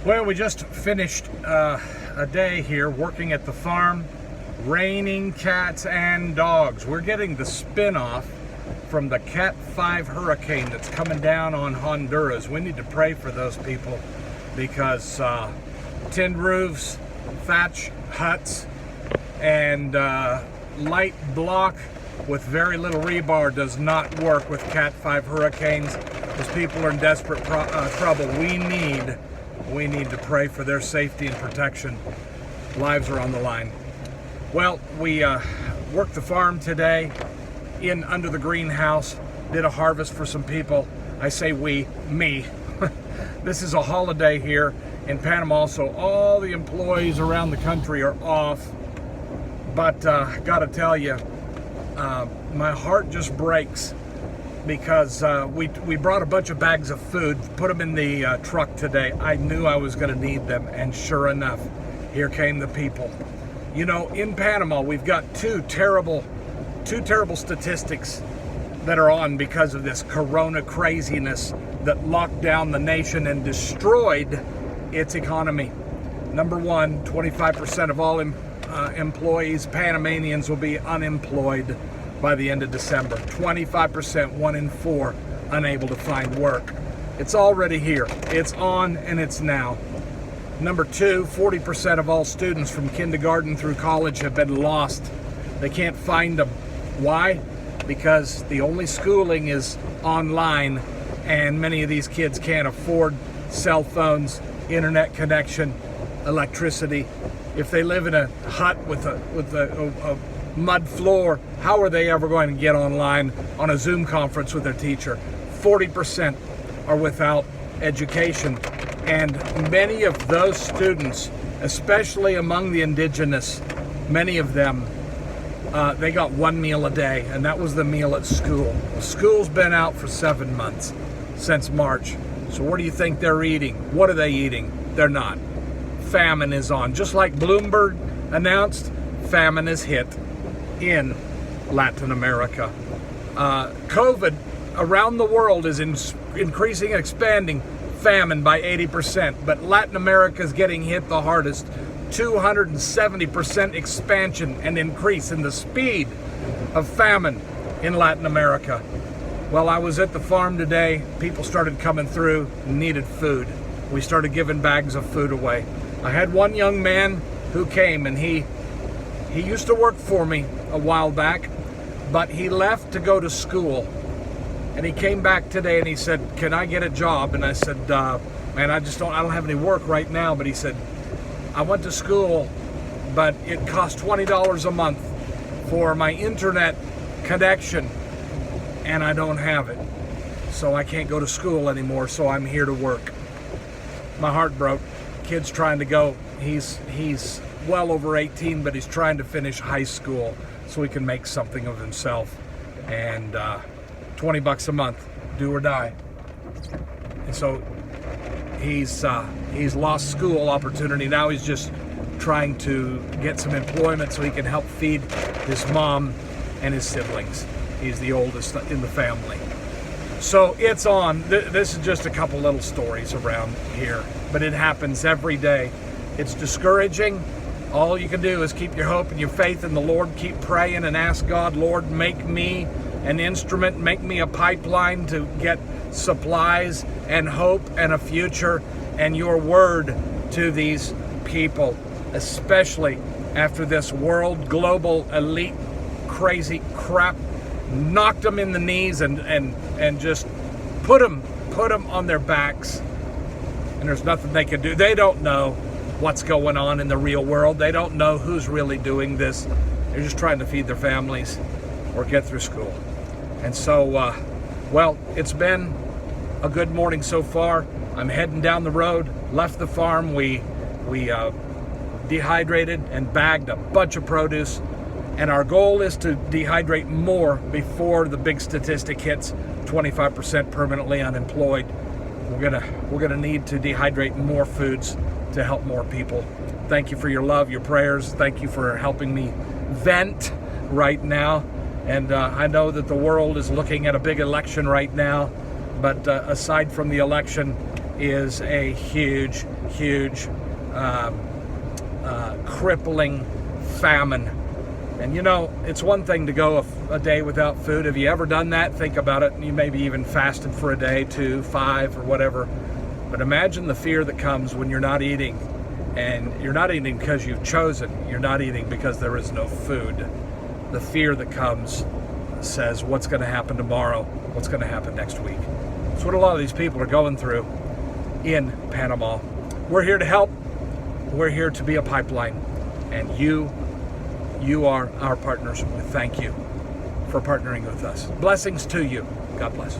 Well, we just finished a day here working at the farm, raining cats and dogs. We're getting the spin-off from the Cat 5 hurricane that's coming down on Honduras. We need to pray for those people because tin roofs, thatch huts, and light block with very little rebar does not work with Cat 5 hurricanes. Those people are in desperate trouble. We need to pray for their safety and protection. Lives are on the line. Well, we worked the farm today in under the greenhouse, did a harvest for some people. I say we, me. This is a holiday here in Panama, so all the employees around the country are off. But gotta tell you, my heart just breaks because we brought a bunch of bags of food, put them in the truck today. I knew I was going to need them, and sure enough, here came the people. You know, in Panama, we've got two terrible statistics that are on because of this corona craziness that locked down the nation and destroyed its economy. Number one, 25% of all employees, Panamanians, will be unemployed by the end of December. 25%, 1 in 4, unable to find work. It's already here. It's on and it's now. Number two, 40% of all students from kindergarten through college have been lost. They can't find them. Why? Because the only schooling is online, and many of these kids can't afford cell phones, internet connection, electricity. If they live in a hut with a mud floor, how are they ever going to get online on a Zoom conference with their teacher? 40% are without education, and many of those students, especially among the indigenous, many of them, they got one meal a day, and that was the meal at school. School's been out for 7 months, since March. So what do you think they're eating? What are they eating? They're not. Famine is on. Just like Bloomberg announced, famine is hit in Latin America. COVID around the world is increasing and expanding famine by 80%, but Latin America is getting hit the hardest. 270% expansion and increase in the speed of famine in Latin America. Well, I was at the farm today. People started coming through, needed food. We started giving bags of food away. I had one young man who came, and he used to work for me a while back, but he left to go to school. And he came back today and he said, "Can I get a job?" And I said, "Man, I don't have any work right now." But he said, "I went to school, but it cost $20 a month for my internet connection, and I don't have it. So I can't go to school anymore, so I'm here to work." My heart broke. Kid's trying to go. He's well over 18, but he's trying to finish high school so he can make something of himself. And $20 a month, do or die. And so he's lost school opportunity. Now he's just trying to get some employment so he can help feed his mom and his siblings. He's the oldest in the family. So it's on. This is just a couple little stories around here, but it happens every day. It's discouraging. All you can do is keep your hope and your faith in the Lord. Keep praying and ask God, "Lord, make me an instrument, make me a pipeline to get supplies and hope and a future and your word to these people," especially after this world global elite crazy crap knocked them in the knees and just put them on their backs, and there's nothing they can do. They don't know what's going on in the real world. They don't know who's really doing this. They're just trying to feed their families or get through school. And so, well, it's been a good morning so far. I'm heading down the road, left the farm. We dehydrated and bagged a bunch of produce, and our goal is to dehydrate more before the big statistic hits 25% permanently unemployed. We're gonna need to dehydrate more foods to help more people. Thank you for your love, your prayers. Thank you for helping me vent right now. And I know that the world is looking at a big election right now, but aside from the election, is a huge, huge, crippling famine. And you know, it's one thing to go a day without food. Have you ever done that? Think about it. You maybe even fasted for a day, 2, 5, or whatever. But imagine the fear that comes when you're not eating. And you're not eating because you've chosen. You're not eating because there is no food. The fear that comes says, what's going to happen tomorrow? What's going to happen next week? It's what a lot of these people are going through in Panama. We're here to help. We're here to be a pipeline. And you are our partners. Thank you for partnering with us. Blessings to you. God bless.